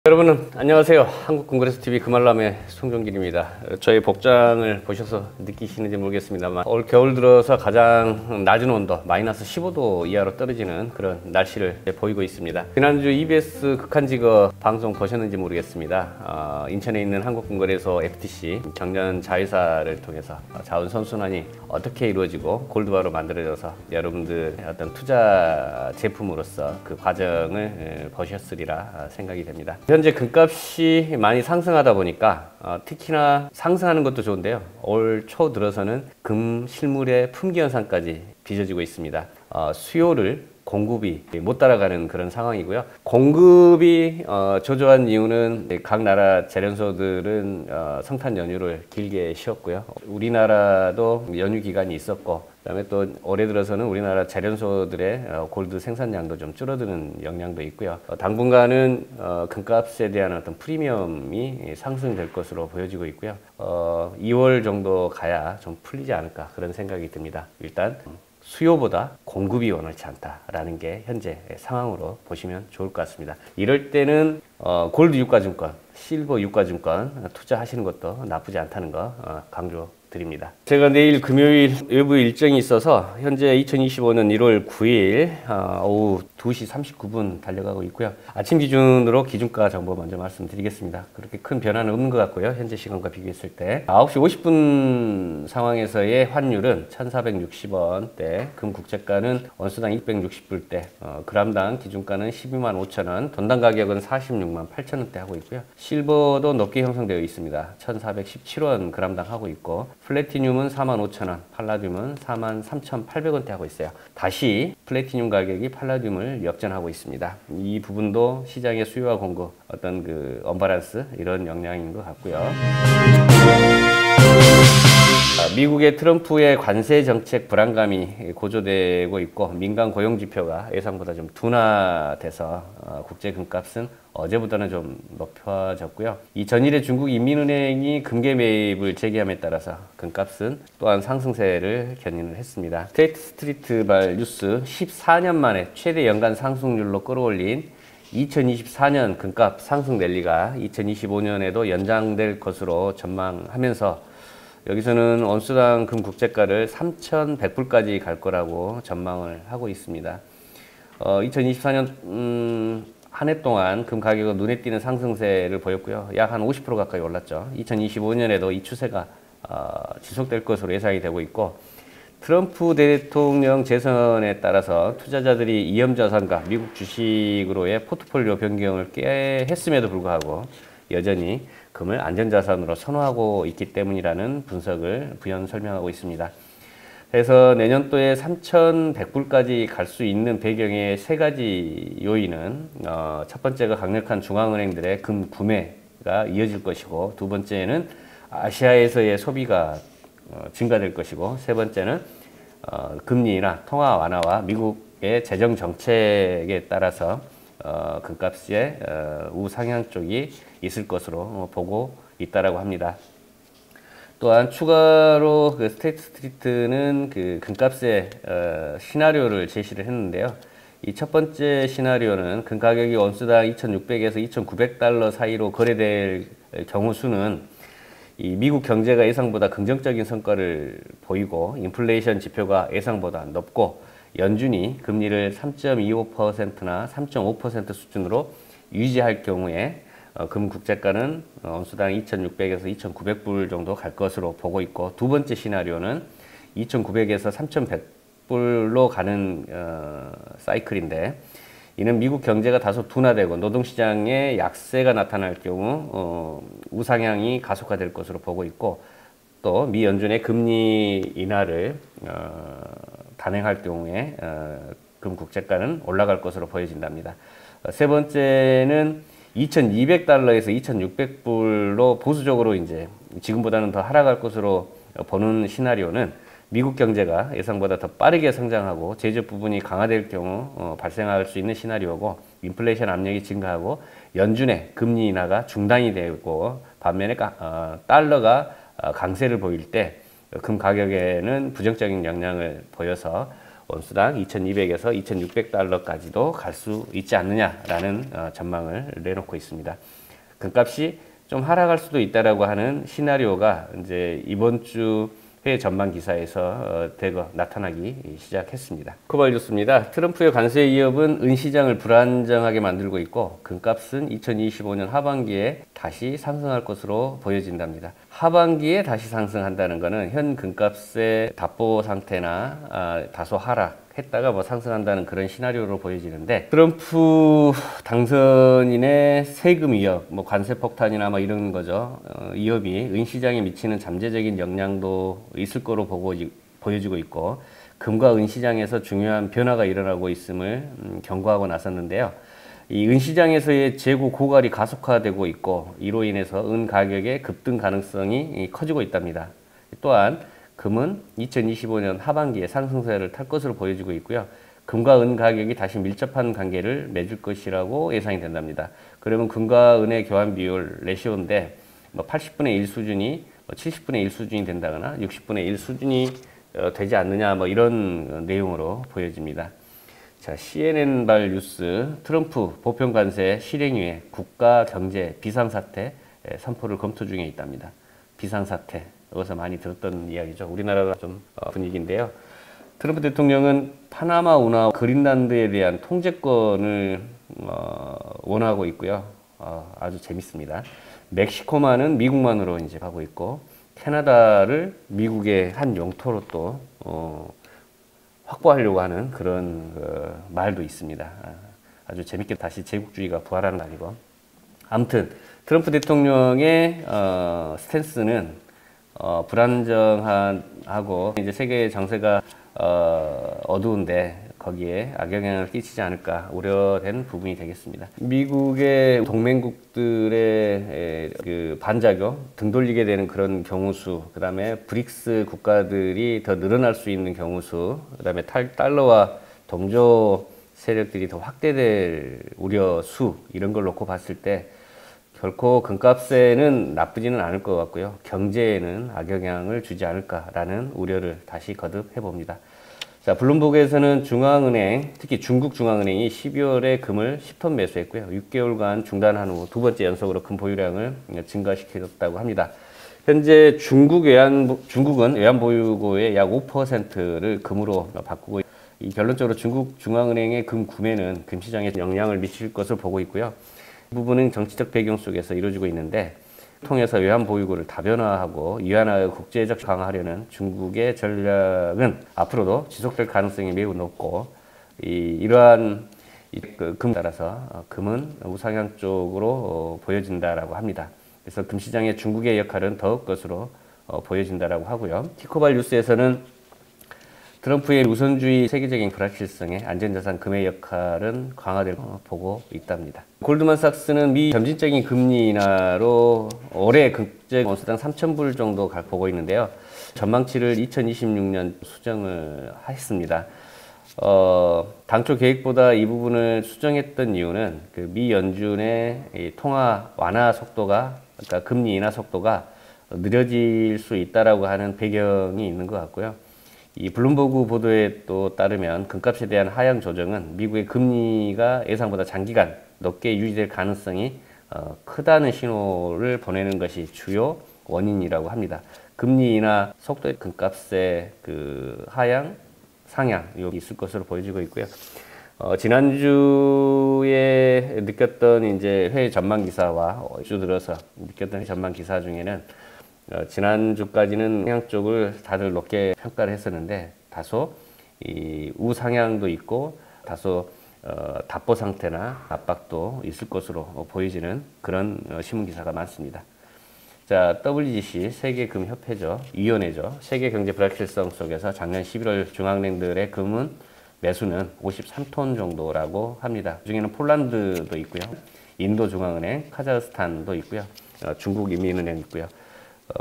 여러분 안녕하세요. 한국금거래소TV 금알람의 송종길입니다. 저희 복장을 보셔서 느끼시는지 모르겠습니다만 올 겨울 들어서 가장 낮은 온도 마이너스 15도 이하로 떨어지는 그런 날씨를 보이고 있습니다. 지난주 EBS 극한직업 방송 보셨는지 모르겠습니다. 인천에 있는 한국금거래소 FTC 경년 자회사를 통해서 자원 선순환이 어떻게 이루어지고 골드바로 만들어져서 여러분들 어떤 투자 제품으로서 그 과정을 보셨으리라 생각이 됩니다. 현재 금값이 많이 상승하다 보니까 특히나 상승하는 것도 좋은데요. 올 초 들어서는 금 실물의 품귀 현상까지 빚어지고 있습니다. 수요를 공급이 못 따라가는 그런 상황이고요. 공급이 저조한 이유는 각 나라 제련소들은 성탄 연휴를 길게 쉬었고요. 우리나라도 연휴 기간이 있었고, 그다음에 또 올해 들어서는 우리나라 제련소들의 골드 생산량도 좀 줄어드는 영향도 있고요. 당분간은 금값에 대한 어떤 프리미엄이 상승될 것으로 보여지고 있고요. 2월 정도 가야 좀 풀리지 않을까 그런 생각이 듭니다. 일단 수요보다 공급이 원활치 않다라는 게 현재 상황으로 보시면 좋을 것 같습니다. 이럴 때는 골드 유가증권, 실버 유가증권 투자하시는 것도 나쁘지 않다는 거 강조드립니다. 제가 내일 금요일 외부 일정이 있어서 현재 2025년 1월 9일 오후 2시 39분 달려가고 있고요. 아침 기준으로 기준가 정보 먼저 말씀드리겠습니다. 그렇게 큰 변화는 없는 것 같고요. 현재 시간과 비교했을 때 9시 50분 상황에서의 환율은 1460원대, 금 국제가는 원수당 260불대, 그람당 기준가는 12만 5천원, 돈당 가격은 46만 8천원대 하고 있고요. 실버도 높게 형성되어 있습니다. 1417원 그람당 하고 있고, 플래티늄은 4만 5천원, 팔라듐은 4만 3,800원대 하고 있어요. 다시 플래티늄 가격이 팔라듐을 역전하고 있습니다. 이 부분도 시장의 수요와 공급, 어떤 그 언밸런스 이런 영향인 것 같고요. 미국의 트럼프의 관세 정책 불안감이 고조되고 있고, 민간 고용 지표가 예상보다 좀 둔화돼서 국제 금값은 어제보다는 좀 높아졌고요. 이 전일에 중국 인민은행이 금괴 매입을 재개함에 따라서 금값은 또한 상승세를 견인을 했습니다. 스테이트 스트리트발 뉴스 14년 만에 최대 연간 상승률로 끌어올린 2024년 금값 상승 랠리가 2025년에도 연장될 것으로 전망하면서 여기서는 온수당 금 국제가를 3,100불까지 갈 거라고 전망을 하고 있습니다. 2024년 한 해 동안 금 가격은 눈에 띄는 상승세를 보였고요. 약 한 50% 가까이 올랐죠. 2025년에도 이 추세가 지속될 것으로 예상이 되고 있고, 트럼프 대통령 재선에 따라서 투자자들이 이염자산과 미국 주식으로의 포트폴리오 변경을 꽤 했음에도 불구하고 여전히 금을 안전자산으로 선호하고 있기 때문이라는 분석을 부연 설명하고 있습니다. 그래서 내년도에 3,100불까지 갈 수 있는 배경의 세 가지 요인은 첫 번째가 강력한 중앙은행들의 금 구매가 이어질 것이고, 두 번째는 아시아에서의 소비가 증가될 것이고, 세 번째는 금리나 통화 완화와 미국의 재정 정책에 따라서 금값의 우상향 쪽이 있을 것으로 보고 있다라고 합니다. 또한 추가로 그 스테이트 스트리트는 그 금값의 시나리오를 제시를 했는데요. 이 첫 번째 시나리오는 금 가격이 온수당 2,600에서 2,900달러 사이로 거래될 경우 수는 이 미국 경제가 예상보다 긍정적인 성과를 보이고, 인플레이션 지표가 예상보다 높고, 연준이 금리를 3.25%나 3.5% 수준으로 유지할 경우에 금 국제가는 온수당 2,600에서 2,900불 정도 갈 것으로 보고 있고, 두 번째 시나리오는 2,900에서 3,100불로 가는 사이클인데, 이는 미국 경제가 다소 둔화되고 노동시장에 약세가 나타날 경우 우상향이 가속화될 것으로 보고 있고, 또 미 연준의 금리 인하를 단행할 경우에 금 국제가는 올라갈 것으로 보여진답니다. 세 번째는 2,200달러에서 2,600불로 보수적으로 이제 지금보다는 더 하락할 것으로 보는 시나리오는 미국 경제가 예상보다 더 빠르게 성장하고 제조 부분이 강화될 경우 발생할 수 있는 시나리오고, 인플레이션 압력이 증가하고 연준의 금리 인하가 중단이 되고, 반면에 달러가 강세를 보일 때 금 가격에는 부정적인 영향을 보여서 온스당 2,200에서 2,600달러까지도 갈 수 있지 않느냐라는 전망을 내놓고 있습니다. 금값이 좀 하락할 수도 있다라고 하는 시나리오가 이제 이번 주 회의 전망 기사에서 대거 나타나기 시작했습니다. 코발 뉴스입니다. 트럼프의 관세 위협은 은시장을 불안정하게 만들고 있고 금값은 2025년 하반기에 다시 상승할 것으로 보여진답니다. 하반기에 다시 상승한다는 것은 현 금값의 답보 상태나 다소 하락했다가 뭐 상승한다는 그런 시나리오로 보여지는데, 트럼프 당선인의 세금 위협, 뭐 관세 폭탄이나 뭐 이런 거죠. 위협이 은시장에 미치는 잠재적인 영향도 있을 거로 보여지고 있고, 금과 은시장에서 중요한 변화가 일어나고 있음을 경고하고 나섰는데요. 이 은시장에서의 재고 고갈이 가속화되고 있고, 이로 인해서 은 가격의 급등 가능성이 커지고 있답니다. 또한 금은 2025년 하반기에 상승세를 탈 것으로 보여지고 있고요. 금과 은 가격이 다시 밀접한 관계를 맺을 것이라고 예상이 된답니다. 그러면 금과 은의 교환 비율 레시오인데, 뭐 80분의 1 수준이 70분의 1 수준이 된다거나 60분의 1 수준이 되지 않느냐, 뭐 이런 내용으로 보여집니다. 자, CNN발 뉴스, 트럼프 보편 관세 실행 이후에 국가 경제 비상사태 선포를 검토 중에 있답니다. 비상사태, 여기서 많이 들었던 이야기죠. 우리나라가 좀 분위기인데요. 트럼프 대통령은 파나마 운하 그린란드에 대한 통제권을 원하고 있고요. 아주 재밌습니다. 멕시코만은 미국만으로 이제 가고 있고, 캐나다를 미국의 한 영토로 또 확보하려고 하는 그런 말도 있습니다. 아주 재밌게 다시 제국주의가 부활하는 날이고, 아무튼 트럼프 대통령의 스탠스는 불안정하고 이제 세계 정세가 어두운데 거기에 악영향을 끼치지 않을까 우려된 부분이 되겠습니다. 미국의 동맹국들의 그 반작용, 등 돌리게 되는 그런 경우수, 그 다음에 브릭스 국가들이 더 늘어날 수 있는 경우수, 그 다음에 달러와 동조 세력들이 더 확대될 우려수, 이런 걸 놓고 봤을 때 결코 금값에는 나쁘지는 않을 것 같고요. 경제에는 악영향을 주지 않을까라는 우려를 다시 거듭해 봅니다. 자, 블룸버그에서는 중앙은행, 특히 중국 중앙은행이 12월에 금을 10톤 매수했고요. 6개월간 중단한 후 두 번째 연속으로 금 보유량을 증가시켰다고 합니다. 현재 중국은 외환보유고의 약 5%를 금으로 바꾸고, 결론적으로 중국 중앙은행의 금 구매는 금시장에 영향을 미칠 것을 보고 있고요. 이 부분은 정치적 배경 속에서 이루어지고 있는데, 통해서 외환 보유고를 다변화하고 위안화의 국제적 강화하려는 중국의 전략은 앞으로도 지속될 가능성이 매우 높고, 이러한 금 따라서 금은 우상향 쪽으로 보여진다라고 합니다. 그래서 금시장의 중국의 역할은 더욱 것으로 보여진다라고 하고요. 티코발 뉴스에서는 트럼프의 우선주의 세계적인 불확실성에 안전자산 금의 역할은 강화될 보고 있답니다. 골드만삭스는 미 점진적인 금리 인하로 올해 국제 온스당 3,000불 정도 보고 있는데요. 전망치를 2026년 수정을 했습니다. 당초 계획보다 이 부분을 수정했던 이유는 그 미 연준의 이 통화 완화 속도가, 그러니까 금리 인하 속도가 느려질 수 있다라고 하는 배경이 있는 것 같고요. 이 블룸버그 보도에 또 따르면 금값에 대한 하향 조정은 미국의 금리가 예상보다 장기간 높게 유지될 가능성이 크다는 신호를 보내는 것이 주요 원인이라고 합니다. 금리 인하 속도의 금값의 그 하향, 상향 여기 있을 것으로 보여지고 있고요. 지난주에 느꼈던 이제 회의 전망 기사와 주 들어서 느꼈던 전망 기사 중에는 지난주까지는 상향 쪽을 다들 높게 평가를 했었는데, 다소 이 우상향도 있고 다소 답보 상태나 압박도 있을 것으로 보여지는 그런 신문 기사가 많습니다. 자, WGC 세계금협회죠, 위원회죠. 세계경제 불확실성 속에서 작년 11월 중앙은행들의 금은 매수는 53톤 정도라고 합니다. 그중에는 폴란드도 있고요, 인도 중앙은행, 카자흐스탄도 있고요, 중국 인민은행 있고요.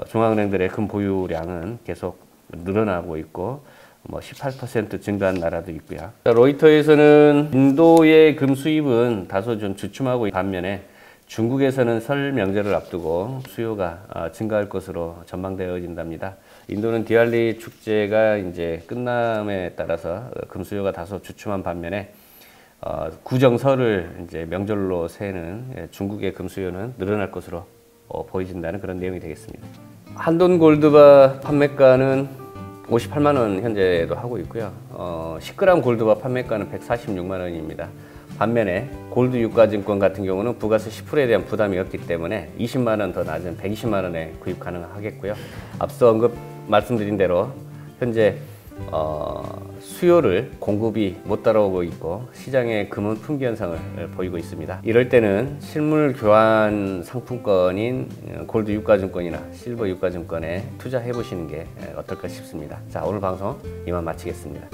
중앙은행들의 금 보유량은 계속 늘어나고 있고, 뭐 18% 증가한 나라도 있고요. 로이터에서는 인도의 금 수입은 다소 좀 주춤하고 있는 반면에 중국에서는 설 명절을 앞두고 수요가 증가할 것으로 전망되어진답니다. 인도는 디왈리 축제가 이제 끝남에 따라서 금 수요가 다소 주춤한 반면에 구정설을 이제 명절로 세는 중국의 금 수요는 늘어날 것으로 보여진다는 그런 내용이 되겠습니다. 한돈 골드바 판매가는 58만 원 현재도 하고 있고요. 10g 골드바 판매가는 146만 원입니다. 반면에 골드 유가증권 같은 경우는 부가세 10%에 대한 부담이 없기 때문에 20만 원 더 낮은 120만 원에 구입 가능하겠고요. 앞서 말씀드린 대로 현재 수요를 공급이 못 따라오고 있고 시장의 금은 품귀 현상을 보이고 있습니다. 이럴 때는 실물 교환 상품권인 골드 유가증권이나 실버 유가증권에 투자해 보시는 게 어떨까 싶습니다. 자, 오늘 방송 이만 마치겠습니다.